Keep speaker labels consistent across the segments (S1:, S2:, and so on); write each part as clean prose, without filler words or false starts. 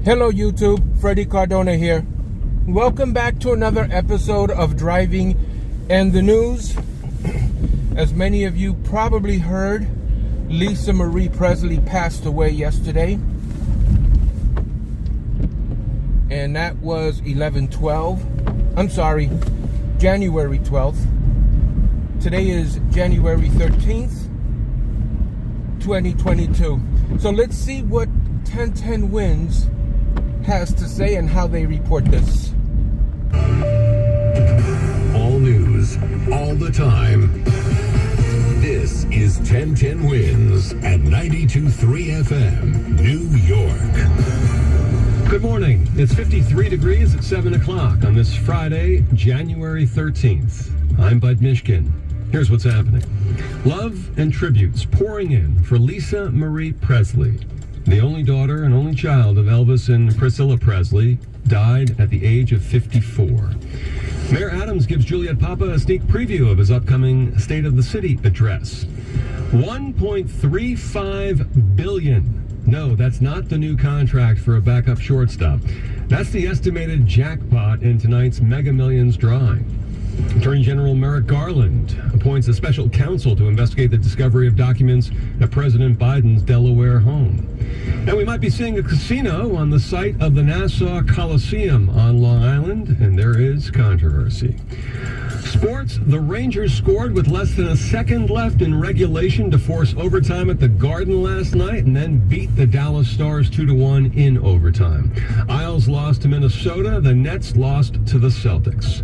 S1: Hello YouTube, Freddie Cardona here. Welcome back to another episode of Driving and the News. As many of you probably heard, Lisa Marie Presley passed away yesterday. And that was January 12th. Today is January 13th, 2022. So let's see what 1010 Wins has to say and how they report this.
S2: All news, all the time. This is 1010 Wins at 92.3 FM, New York.
S3: Good morning. It's 53 degrees at 7 o'clock on this Friday, January 13th. I'm Bud Mishkin. Here's what's happening. Love and tributes pouring in for Lisa Marie Presley. The only daughter and only child of Elvis and Priscilla Presley died at the age of 54. Mayor Adams gives Juliet Papa a sneak preview of his upcoming State of the City address. $1.35 billion. No, that's not the new contract for a backup shortstop. That's the estimated jackpot in tonight's Mega Millions drawing. Attorney General Merrick Garland appoints a special counsel to investigate the discovery of documents at President Biden's Delaware home. And we might be seeing a casino on the site of the Nassau Coliseum on Long Island, and there is controversy. Sports, the Rangers scored with less than a second left in regulation to force overtime at the Garden last night and then beat the Dallas Stars 2-1 in overtime. Isles lost to Minnesota. The Nets lost to the Celtics.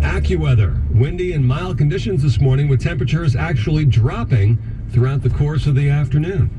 S3: AccuWeather, windy and mild conditions this morning with temperatures actually dropping throughout the course of the afternoon.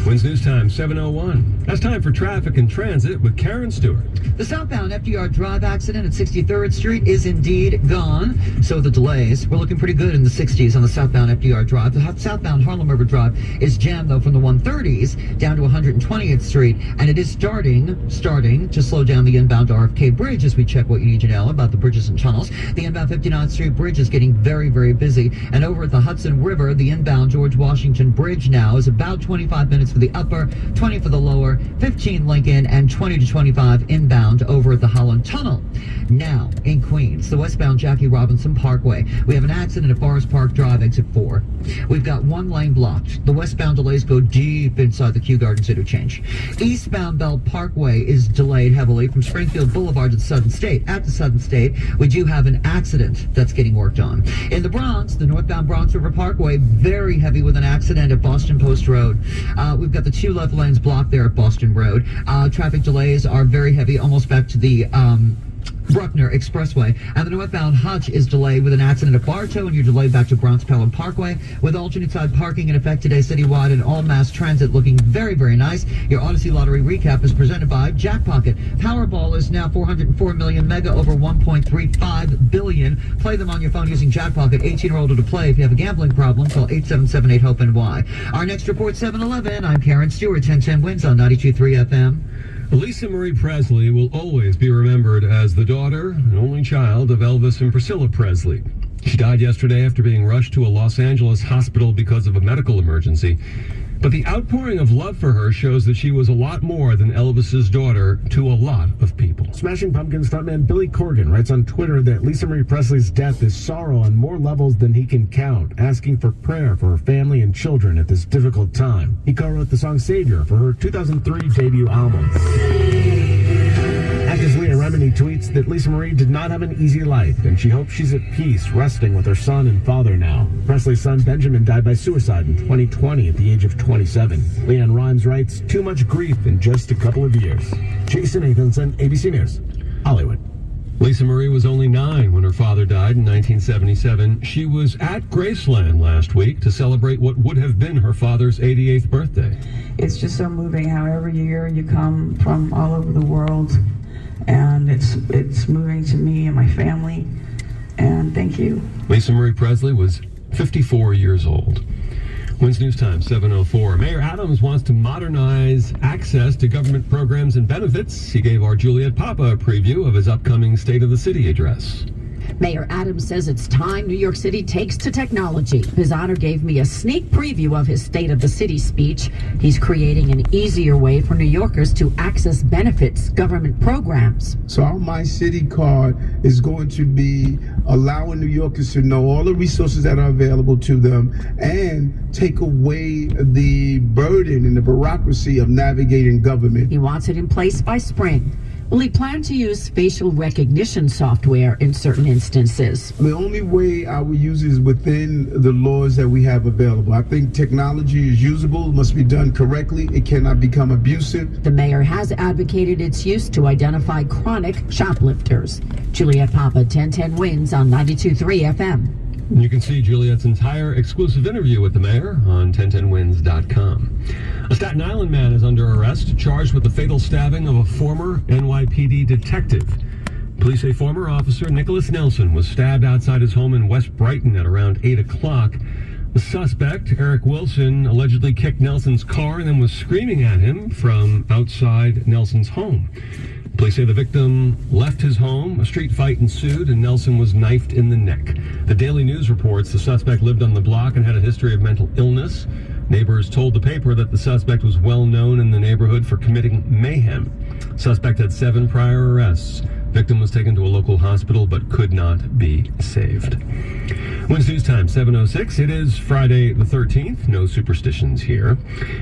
S3: Wins News Time, 7:01. That's time for traffic and transit with Karen Stewart.
S4: The southbound FDR Drive accident at 63rd Street is indeed gone. So the delays, we're looking pretty good in the 60s on the southbound FDR Drive. The southbound Harlem River Drive is jammed, though, from the 130s down to 120th Street. And it is starting to slow down the inbound RFK Bridge as we check what you need to know about the bridges and tunnels. The inbound 59th Street Bridge is getting very, very busy. And over at the Hudson River, the inbound George Washington Bridge now is about 25 minutes for the upper, 20 for the lower, 15 Lincoln, and 20 to 25 inbound over at the Holland Tunnel. Now, in Queens, the westbound Jackie Robinson Parkway, we have an accident at Forest Park Drive, exit 4. We've got one lane blocked. The westbound delays go deep inside the Kew Gardens interchange. Eastbound Belt Parkway is delayed heavily from Springfield Boulevard to the Southern State. At the Southern State, we do have an accident that's getting worked on. In the Bronx, the northbound Bronx River Parkway, very heavy with an accident at Boston Post Road. We've got the two left lanes blocked there at Boston Road. Traffic delays are very heavy, almost back to the Bruckner Expressway. And the northbound Hutch is delayed with an accident at Bartow, and you're delayed back to Bronx Pelham Parkway with alternate side parking in effect today citywide, and all mass transit looking very, very nice. Your Odyssey Lottery recap is presented by Jackpocket. Powerball is now 404 million mega over 1.35 billion. Play them on your phone using Jackpocket. 18 or older to play. If you have a gambling problem, call 877-8-HOPE-NY. Our next report, 7-Eleven. I'm Karen Stewart. 1010 Wins on 92.3 FM.
S3: Lisa Marie Presley will always be remembered as the daughter and only child of Elvis and Priscilla Presley. She died yesterday after being rushed to a Los Angeles hospital because of a medical emergency. But the outpouring of love for her shows that she was a lot more than Elvis's daughter to a lot of people.
S5: Smashing Pumpkins frontman Billy Corgan writes on Twitter that Lisa Marie Presley's death is sorrow on more levels than he can count, asking for prayer for her family and children at this difficult time. He co-wrote the song Savior for her 2003 debut album. Actress Leah Remini tweets that Lisa Marie did not have an easy life, and she hopes she's at peace, resting with her son and father now. Presley's son Benjamin died by suicide in 2020 at the age of 27. Leanne Rhymes writes, too much grief in just a couple of years. Jason Nathanson, ABC News, Hollywood.
S3: Lisa Marie was only 9 when her father died in 1977. She was at Graceland last week to celebrate what would have been her father's 88th birthday.
S6: It's just so moving how every year you come from all over the world, and it's moving to me and my family, and thank you.
S3: Lisa Marie Presley was 54 years old. Wins News Time, 7:04. Mayor Adams wants to modernize access to government programs and benefits. He gave our Juliet Papa a preview of his upcoming State of the City address.
S7: Mayor Adams says it's time New York City takes to technology. His Honor gave me a sneak preview of his State of the City speech. He's creating an easier way for New Yorkers to access benefits, government programs.
S8: So our My City card is going to be allowing New Yorkers to know all the resources that are available to them and take away the burden and the bureaucracy of navigating government.
S7: He wants it in place by spring. Will he plan to use facial recognition software in certain instances?
S8: The only way I would use it is within the laws that we have available. I think technology is usable, must be done correctly. It cannot become abusive.
S7: The mayor has advocated its use to identify chronic shoplifters. Juliet Papa, 1010 Wins on 92.3 FM.
S3: You can see Juliet's entire exclusive interview with the mayor on 1010wins.com. A Staten Island man is under arrest, charged with the fatal stabbing of a former NYPD detective. Police say former officer Nicholas Nelson was stabbed outside his home in West Brighton at around 8 o'clock. The suspect, Eric Wilson, allegedly kicked Nelson's car and then was screaming at him from outside Nelson's home. Police say the victim left his home, a street fight ensued, and Nelson was knifed in the neck. The Daily News reports the suspect lived on the block and had a history of mental illness. Neighbors told the paper that the suspect was well known in the neighborhood for committing mayhem. Suspect had 7 prior arrests. Victim was taken to a local hospital but could not be saved. Wednesday News Time, 7:06. It is Friday the 13th. No superstitions here.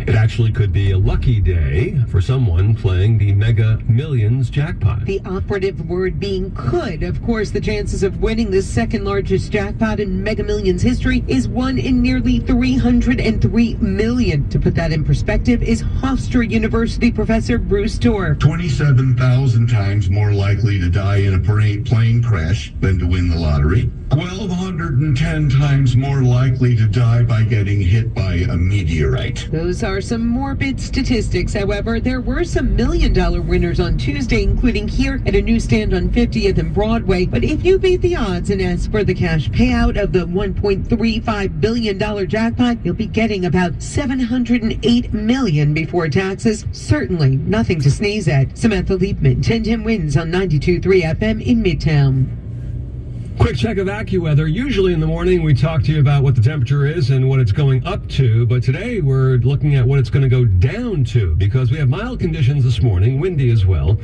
S3: It actually could be a lucky day for someone playing the Mega Millions jackpot.
S9: The operative word being could. Of course, the chances of winning the second largest jackpot in Mega Millions history is 1 in nearly 303 million. To put that in perspective is Hofstra University professor Bruce Torr.
S10: 27,000 times more likely to die in a plane crash than to win the lottery. 1,210 times more likely to die by getting hit by a meteorite.
S9: Those are some morbid statistics. However, there were some $1 million winners on Tuesday, including here at a newsstand on 50th and Broadway. But if you beat the odds and ask for the cash payout of the $1.35 billion jackpot, you'll be getting about $708 million before taxes. Certainly nothing to sneeze at. Samantha Liebman, 1010 Wins on 92.3 FM in Midtown.
S3: Quick check of AccuWeather. Usually in the morning we talk to you about what the temperature is and what it's going up to, but today we're looking at what it's going to go down to because we have mild conditions this morning, windy as well,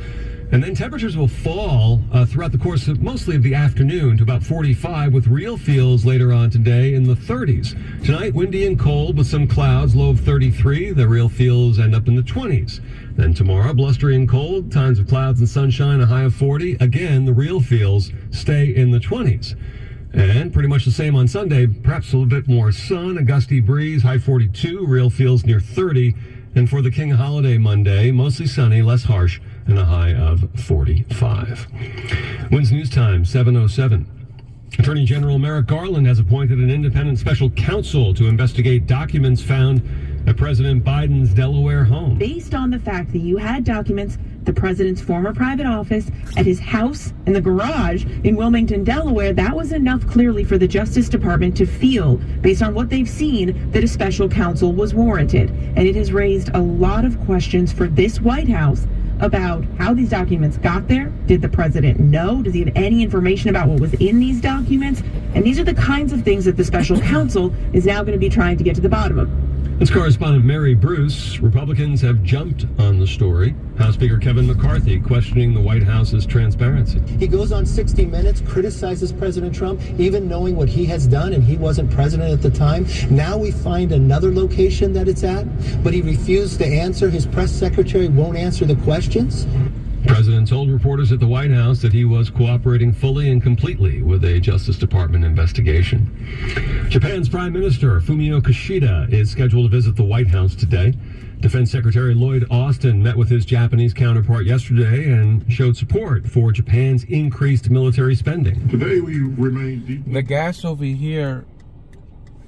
S3: and then temperatures will fall throughout the course of mostly of the afternoon to about 45 with real feels later on today in the 30s. Tonight, windy and cold with some clouds, low of 33. The real feels end up in the 20s. Then tomorrow, blustery and cold, times of clouds and sunshine, a high of 40. Again, the real feels stay in the 20s. And pretty much the same on Sunday, perhaps a little bit more sun, a gusty breeze, high 42, real feels near 30. And for the King holiday Monday, mostly sunny, less harsh, and a high of 45. Wednesday News Time, 7:07. Attorney General Merrick Garland has appointed an independent special counsel to investigate documents found at President Biden's Delaware home.
S11: Based on the fact that you had documents at the president's former private office, at his house, in the garage in Wilmington, Delaware, that was enough clearly for the Justice Department to feel, based on what they've seen, that a special counsel was warranted. And it has raised a lot of questions for this White House about how these documents got there. Did the president know? Does he have any information about what was in these documents? And these are the kinds of things that the special counsel is now going to be trying to get to the bottom of.
S3: That's correspondent Mary Bruce. Republicans have jumped on the story. House Speaker Kevin McCarthy questioning the White House's transparency.
S12: He goes on 60 Minutes, criticizes President Trump, even knowing what he has done, and he wasn't president at the time. Now we find another location that it's at, but he refused to answer. His press secretary won't answer the questions.
S3: The president told reporters at the White House that he was cooperating fully and completely with a Justice Department investigation. Japan's Prime Minister Fumio Kishida is scheduled to visit the White House today. Defense Secretary Lloyd Austin met with his Japanese counterpart yesterday and showed support for Japan's increased military spending.
S10: Today we remain deep.
S1: The gas over here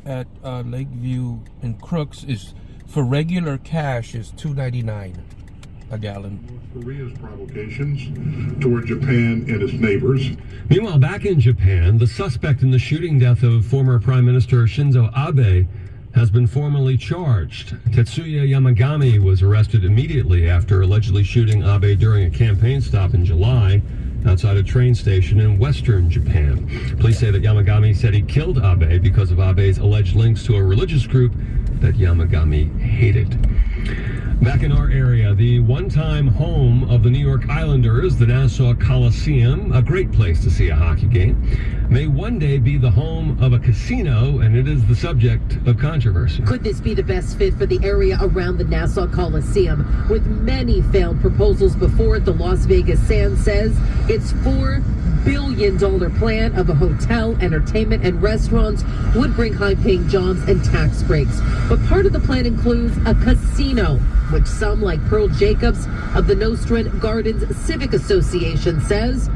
S1: at Lakeview and Crooks is, for regular cash, is $2.99 a gallon.
S10: Korea's provocations toward Japan and its neighbors.
S3: Meanwhile, back in Japan, the suspect in the shooting death of former Prime Minister Shinzo Abe has been formally charged. Tetsuya Yamagami was arrested immediately after allegedly shooting Abe during a campaign stop in July. outside a train station in western Japan. Police say that Yamagami said he killed Abe because of Abe's alleged links to a religious group that Yamagami hated. Back in our area, the one-time home of the New York Islanders, the Nassau Coliseum, a great place to see a hockey game, may one day be the home of a casino, and it is the subject of controversy.
S13: Could this be the best fit for the area around the Nassau Coliseum? With many failed proposals before it, the Las Vegas Sands says its $4 billion plan of a hotel, entertainment, and restaurants would bring high-paying jobs and tax breaks. But part of the plan includes a casino, which some, like Pearl Jacobs of the Nostrand Gardens Civic Association, says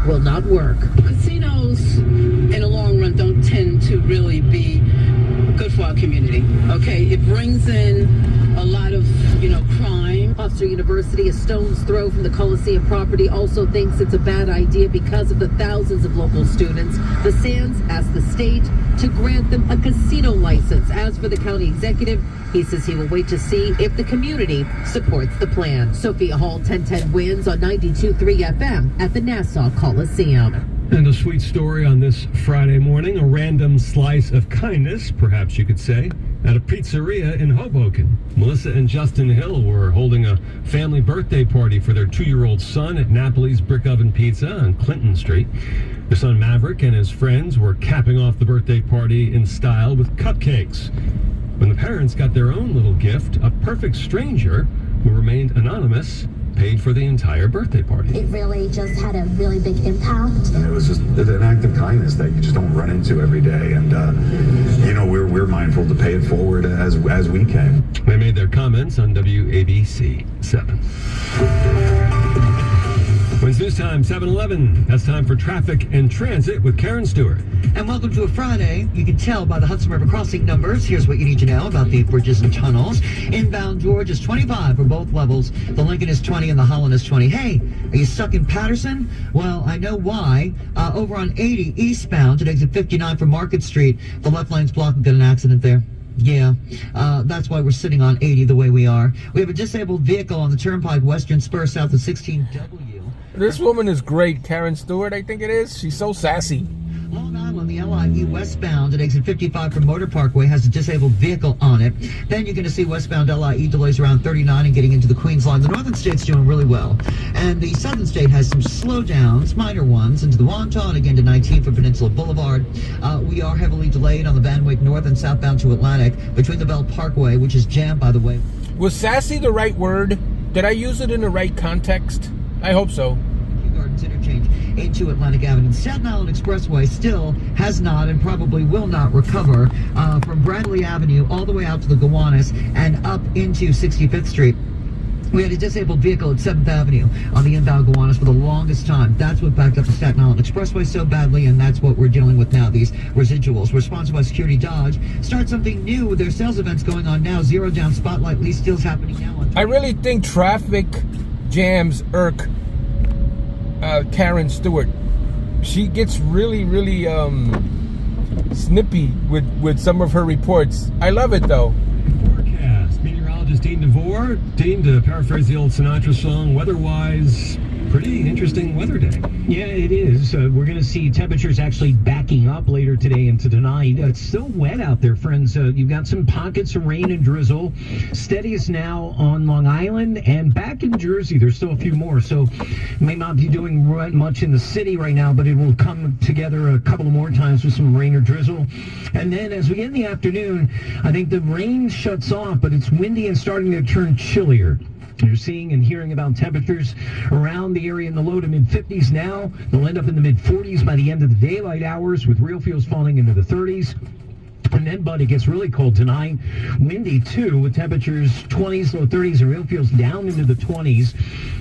S13: will not work.
S14: Casinos, in the long run, don't tend to really be good for our community. Okay, it brings in a lot of, crime.
S13: Hofstra University, a stone's throw from the Coliseum property, also thinks it's a bad idea because of the thousands of local students. The Sands asked the state to grant them a casino license. As for the county executive, he says he will wait to see if the community supports the plan. Sophia Hall, 1010 Wins on 92.3 FM at the Nassau Coliseum.
S3: And a sweet story on this Friday morning, a random slice of kindness, perhaps you could say, at a pizzeria in Hoboken. Melissa and Justin Hill were holding a family birthday party for their 2-year-old son at Napoli's Brick Oven Pizza on Clinton Street. Their son Maverick and his friends were capping off the birthday party in style with cupcakes. When the parents got their own little gift, a perfect stranger who remained anonymous paid for the entire birthday party.
S15: It really just had a really big impact.
S16: And it was just an act of kindness that you just don't run into every day. And, we're mindful to pay it forward as we can.
S3: They made their comments on WABC 7. When's news time? 7:11. That's time for traffic and transit with Karen Stewart.
S4: And welcome to a Friday. You can tell by the Hudson River crossing numbers. Here's what you need to know about the bridges and tunnels. Inbound George is 25 for both levels. The Lincoln is 20 and the Holland is 20. Hey, are you stuck in Patterson? Well, I know why. Over on 80 eastbound at exit 59 from Market Street, the left lane's blocked and got an accident there. Yeah, that's why we're sitting on 80 the way we are. We have a disabled vehicle on the Turnpike Western Spur south of 16W.
S1: This woman is great, Karen Stewart, I think it is. She's so sassy.
S4: Long Island, the LIE westbound at exit 55 from Motor Parkway has a disabled vehicle on it. Then you're going to see westbound LIE delays around 39 and getting into the Queens line. The northern state's doing really well. And the southern state has some slowdowns, minor ones, into the Wonton, again to 19 for Peninsula Boulevard. We are heavily delayed on the Van Wyck north and southbound to Atlantic between the Bell Parkway, which is jammed, by the way.
S1: Was sassy the right word? Did I use it in the right context? I hope so.
S4: Gardens interchange into Atlantic Avenue. The Staten Island Expressway still has not and probably will not recover from Bradley Avenue all the way out to the Gowanus and up into 65th Street. We had a disabled vehicle at 7th Avenue on the inbound Gowanus for the longest time. That's what backed up the Staten Island Expressway so badly, and that's what we're dealing with now, these residuals. We're sponsored by Security Dodge. Start something new with their sales events going on now. Zero Down Spotlight lease deals happening now.
S1: I really think traffic jams irk Karen Stewart. She gets really snippy with some of her reports. I love it though.
S3: Forecast. Meteorologist Dean DeVore. Dean, to paraphrase the old Sinatra song, weather-wise, pretty interesting weather day.
S17: Yeah, it is. We're going to see temperatures actually backing up later today into tonight. It's still wet out there, friends. You've got some pockets of rain and drizzle. Steadiest now on Long Island and back in Jersey. There's still a few more, so may not be doing much in the city right now, but it will come together a couple of more times with some rain or drizzle. And then as we get in the afternoon, I think the rain shuts off, but it's windy and starting to turn chillier. You're seeing and hearing about temperatures around the area in the low to mid-50s now. They'll end up in the mid-40s by the end of the daylight hours, with real feels falling into the 30s. And then, bud, it gets really cold tonight. Windy, too, with temperatures 20s, low 30s, and real feels down into the 20s.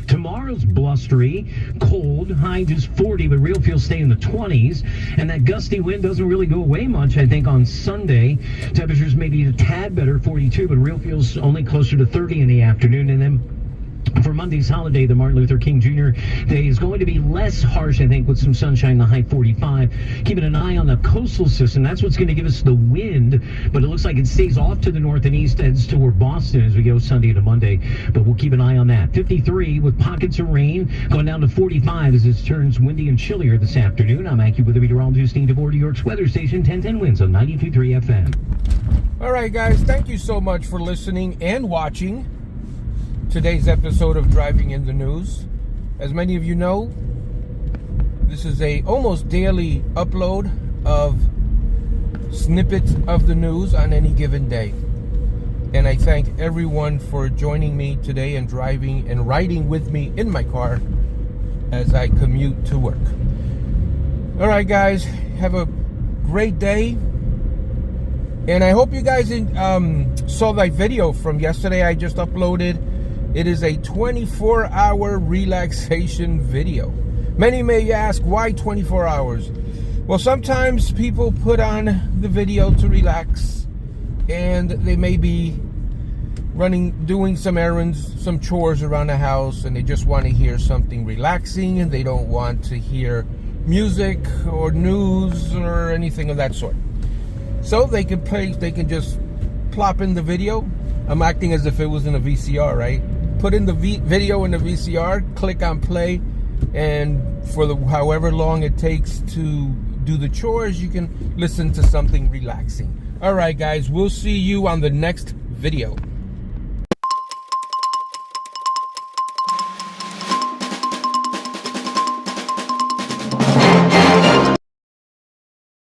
S17: Tomorrow's blustery, cold, high just 40, but real feels stay in the 20s. And that gusty wind doesn't really go away much, I think, on Sunday. Temperatures maybe a tad better, 42, but real feels only closer to 30 in the afternoon. And then For Monday's holiday, the Martin Luther King Jr. Day is going to be less harsh, I think, with some sunshine, the high 45. Keeping an eye on the coastal system. That's what's going to give us the wind, but it looks like it stays off to the north and east, heads toward Boston as we go Sunday to Monday. But we'll keep an eye on that. 53 with pockets of rain, going down to 45 as it turns windy and chillier this afternoon. I'm AccuWeather meteorologist Steve DeVore, New York's weather station, 1010 Winds on 92.3 FM.
S1: All right, guys, thank you so much for listening and watching today's episode of Driving in the News. As many of you know, this is a almost daily upload of snippets of the news on any given day. And I thank everyone for joining me today and driving and riding with me in my car as I commute to work. All right, guys, have a great day. And I hope you guys saw that video from yesterday I just uploaded. It is a 24-hour relaxation video. Many may ask, why 24 hours? Well, sometimes people put on the video to relax, and they may be doing some errands, some chores around the house, and they just want to hear something relaxing, and they don't want to hear music or news or anything of that sort. So they can just plop in the video. I'm acting as if it was in a VCR, right? Put in the video in the VCR, click on play, and for however long it takes to do the chores, you can listen to something relaxing. All right, guys, we'll see you on the next video.